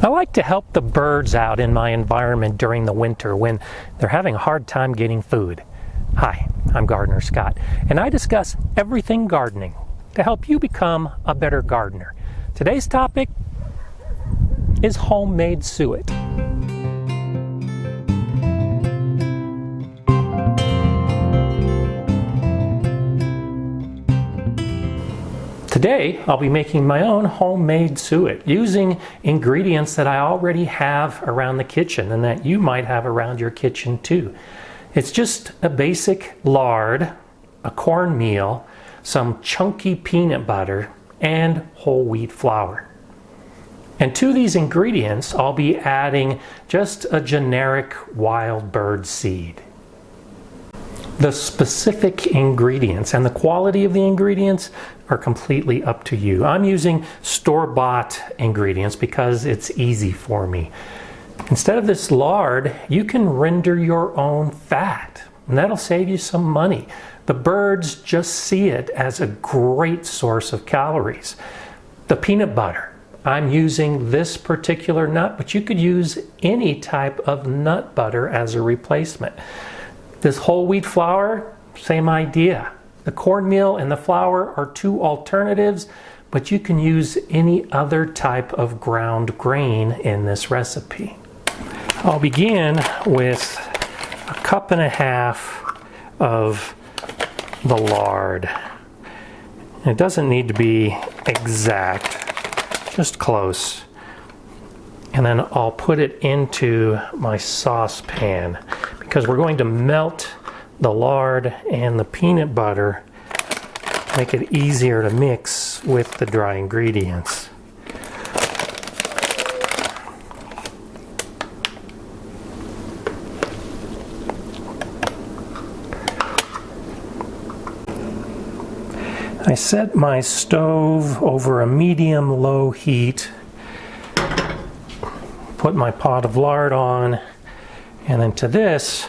I like to help the birds out in my environment during the winter when they're having a hard time getting food. Hi, I'm GardenerScott, and I discuss everything gardening to help you become a better gardener. Today's topic is homemade suet. Today, I'll be making my own homemade suet using ingredients that I already have around the kitchen and that you might have around your kitchen too. It's just a basic lard, a cornmeal, some chunky peanut butter, and whole wheat flour. And to these ingredients, I'll be adding just a generic wild bird seed. The specific ingredients and the quality of the ingredients are completely up to you. I'm using store-bought ingredients because it's easy for me. Instead of this lard, you can render your own fat, and that'll save you some money. The birds just see it as a great source of calories. The peanut butter, I'm using this particular nut, but you could use any type of nut butter as a replacement. This whole wheat flour, same idea. The cornmeal and the flour are two alternatives, but you can use any other type of ground grain in this recipe. I'll begin with a cup and a half of the lard. It doesn't need to be exact, just close. And then I'll put it into my saucepan because we're going to melt the lard and the peanut butter, make it easier to mix with the dry ingredients. I set my stove over a medium-low heat, put my pot of lard on, and then to this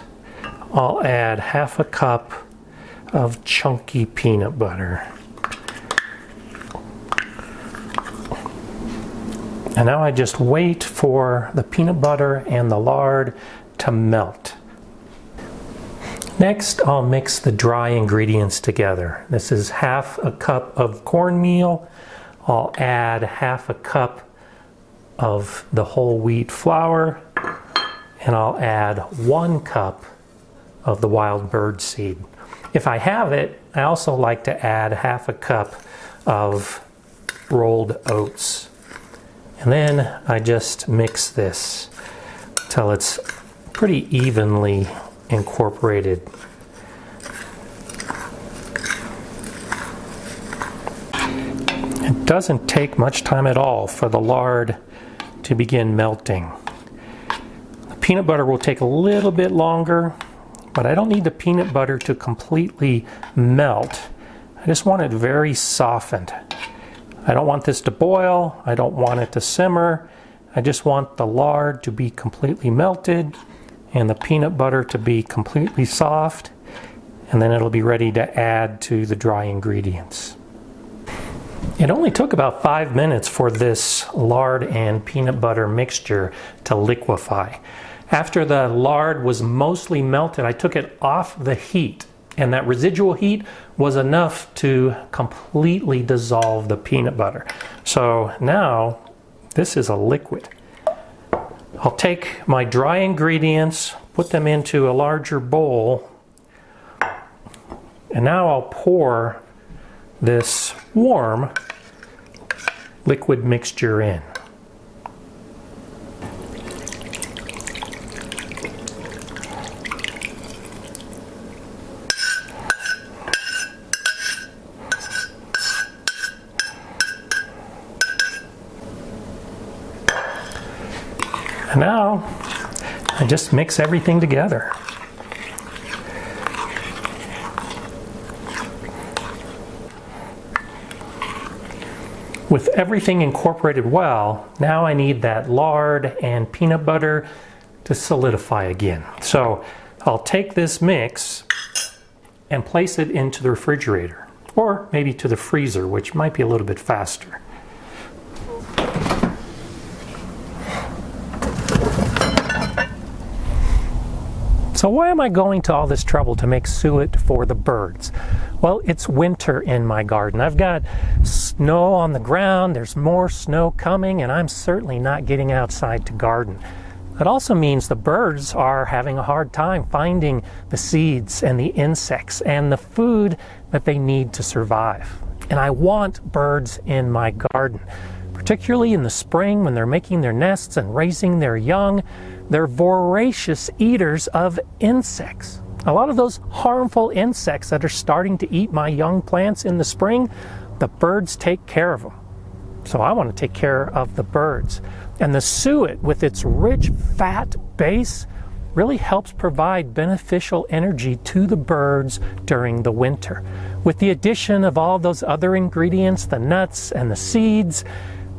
I'll add half a cup of chunky peanut butter. And now I just wait for the peanut butter and the lard to melt. Next, I'll mix the dry ingredients together. This is half a cup of cornmeal. I'll add half a cup of the whole wheat flour, and I'll add 1 cup of the wild bird seed. If I have it, I also like to add half a cup of rolled oats. And then I just mix this till it's pretty evenly incorporated. It doesn't take much time at all for the lard to begin melting. The peanut butter will take a little bit longer, but I don't need the peanut butter to completely melt. I just want it very softened. I don't want this to boil. I don't want it to simmer. I just want the lard to be completely melted and the peanut butter to be completely soft, and then it'll be ready to add to the dry ingredients. It only took about 5 minutes for this lard and peanut butter mixture to liquefy. After the lard was mostly melted, I took it off the heat, and that residual heat was enough to completely dissolve the peanut butter. So now this is a liquid. I'll take my dry ingredients, put them into a larger bowl, and now I'll pour this warm liquid mixture in. And now I just mix everything together. With everything incorporated well, now I need that lard and peanut butter to solidify again. So I'll take this mix and place it into the refrigerator, or maybe to the freezer, which might be a little bit faster. So why am I going to all this trouble to make suet for the birds? Well, it's winter in my garden. I've got snow on the ground, there's more snow coming, and I'm certainly not getting outside to garden. That also means the birds are having a hard time finding the seeds and the insects and the food that they need to survive. And I want birds in my garden, particularly in the spring when they're making their nests and raising their young. They're voracious eaters of insects. A lot of those harmful insects that are starting to eat my young plants in the spring, the birds take care of them. So I want to take care of the birds. And the suet, with its rich fat base, really helps provide beneficial energy to the birds during the winter. With the addition of all those other ingredients, the nuts and the seeds,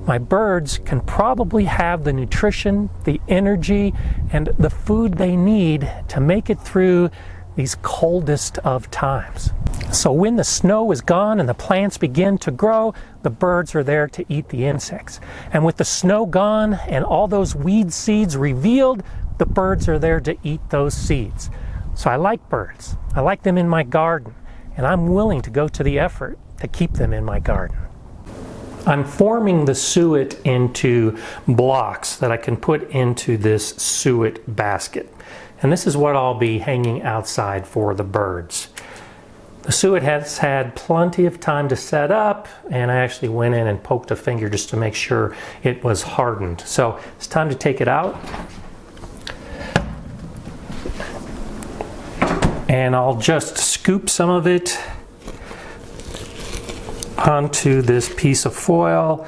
my birds can probably have the nutrition, the energy, and the food they need to make it through these coldest of times. So when the snow is gone and the plants begin to grow, the birds are there to eat the insects. And with the snow gone and all those weed seeds revealed, the birds are there to eat those seeds. So I like birds. I like them in my garden, and I'm willing to go to the effort to keep them in my garden. I'm forming the suet into blocks that I can put into this suet basket. And this is what I'll be hanging outside for the birds. The suet has had plenty of time to set up, and I actually went in and poked a finger just to make sure it was hardened. So it's time to take it out. And I'll just scoop some of it onto this piece of foil.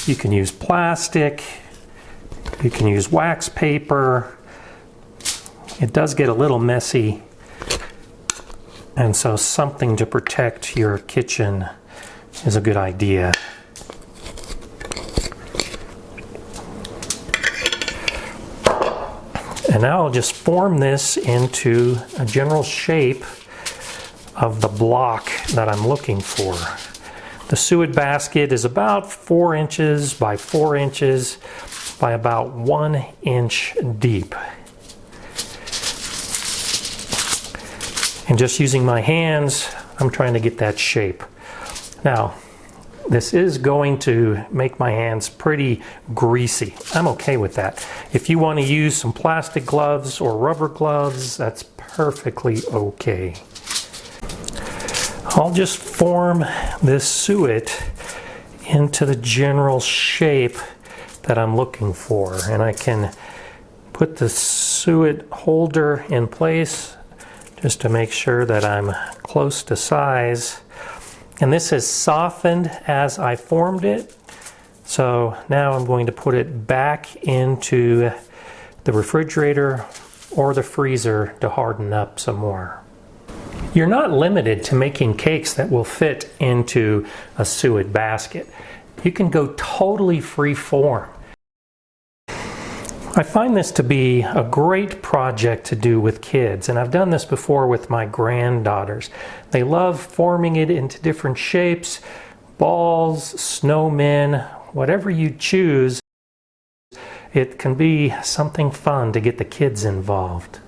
You can use plastic, you can use wax paper. It does get a little messy, and so something to protect your kitchen is a good idea. And now I'll just form this into a general shape of the block that I'm looking for. The suet basket is about 4 inches by 4 inches by about 1 inch deep. And just using my hands, I'm trying to get that shape. Now, this is going to make my hands pretty greasy. I'm okay with that. If you want to use some plastic gloves or rubber gloves, that's perfectly okay. I'll just form this suet into the general shape that I'm looking for. And I can put the suet holder in place just to make sure that I'm close to size. And this has softened as I formed it. So now I'm going to put it back into the refrigerator or the freezer to harden up some more. You're not limited to making cakes that will fit into a suet basket. You can go totally free form. I find this to be a great project to do with kids, and I've done this before with my granddaughters. They love forming it into different shapes, balls, snowmen, whatever you choose. It can be something fun to get the kids involved.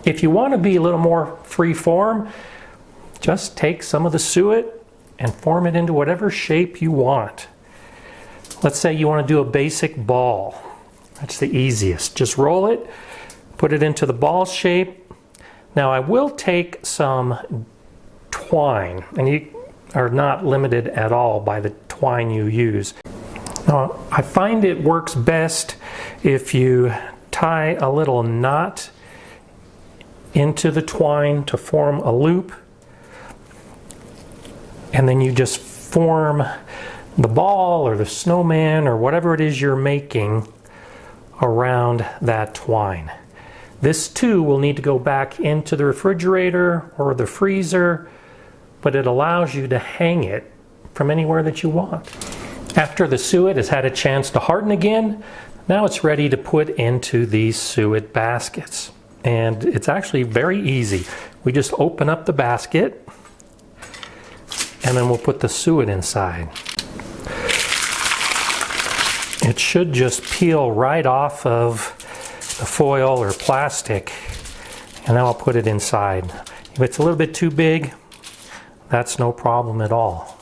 If you want to be a little more free form, just take some of the suet and form it into whatever shape you want. Let's say you want to do a basic ball. That's the easiest. Just roll it, put it into the ball shape. Now I will take some twine, and you are not limited at all by the twine you use. Now, I find it works best if you tie a little knot into the twine to form a loop, and then you just form the ball or the snowman or whatever it is you're making around that twine. This too will need to go back into the refrigerator or the freezer, but it allows you to hang it from anywhere that you want. After the suet has had a chance to harden again, now it's ready to put into these suet baskets. And it's actually very easy. We just open up the basket and then we'll put the suet inside. it should just peel right off of the foil or plastic, and then I'll put it inside. If it's a little bit too big, that's no problem at all.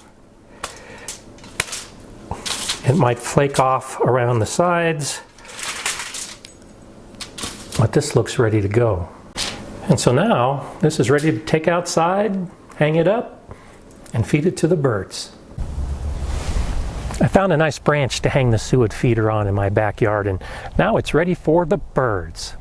It might flake off around the sides, but this looks ready to go. And so now this is ready to take outside, hang it up, and feed it to the birds. I found a nice branch to hang the suet feeder on in my backyard, and now it's ready for the birds.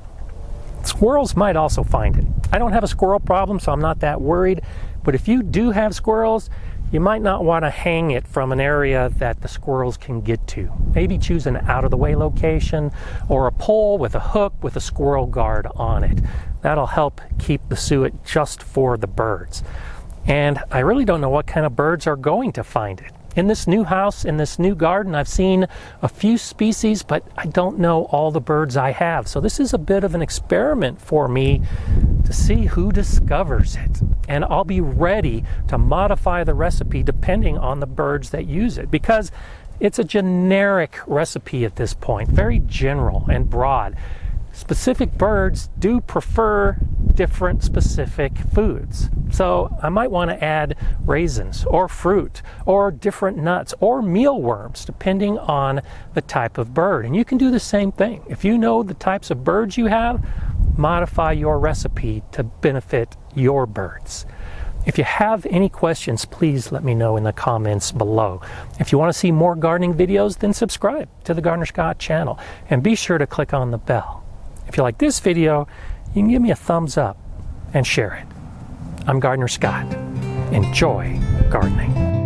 Squirrels might also find it. I don't have a squirrel problem, so I'm not that worried, but if you do have squirrels, you might not want to hang it from an area that the squirrels can get to. Maybe choose an out-of-the-way location or a pole with a hook with a squirrel guard on it. That'll help keep the suet just for the birds. And I really don't know what kind of birds are going to find it. In this new house, in this new garden, I've seen a few species, but I don't know all the birds I have. So this is a bit of an experiment for me to see who discovers it. And I'll be ready to modify the recipe depending on the birds that use it, because it's a generic recipe at this point, very general and broad. Specific birds do prefer different specific foods. So I might want to add raisins or fruit or different nuts or mealworms depending on the type of bird. And you can do the same thing. If you know the types of birds you have, modify your recipe to benefit your birds. If you have any questions, please let me know in the comments below. If you want to see more gardening videos, then subscribe to the GardenerScott channel and be sure to click on the bell. If you like this video, you can give me a thumbs up and share it. I'm GardenerScott. Enjoy gardening.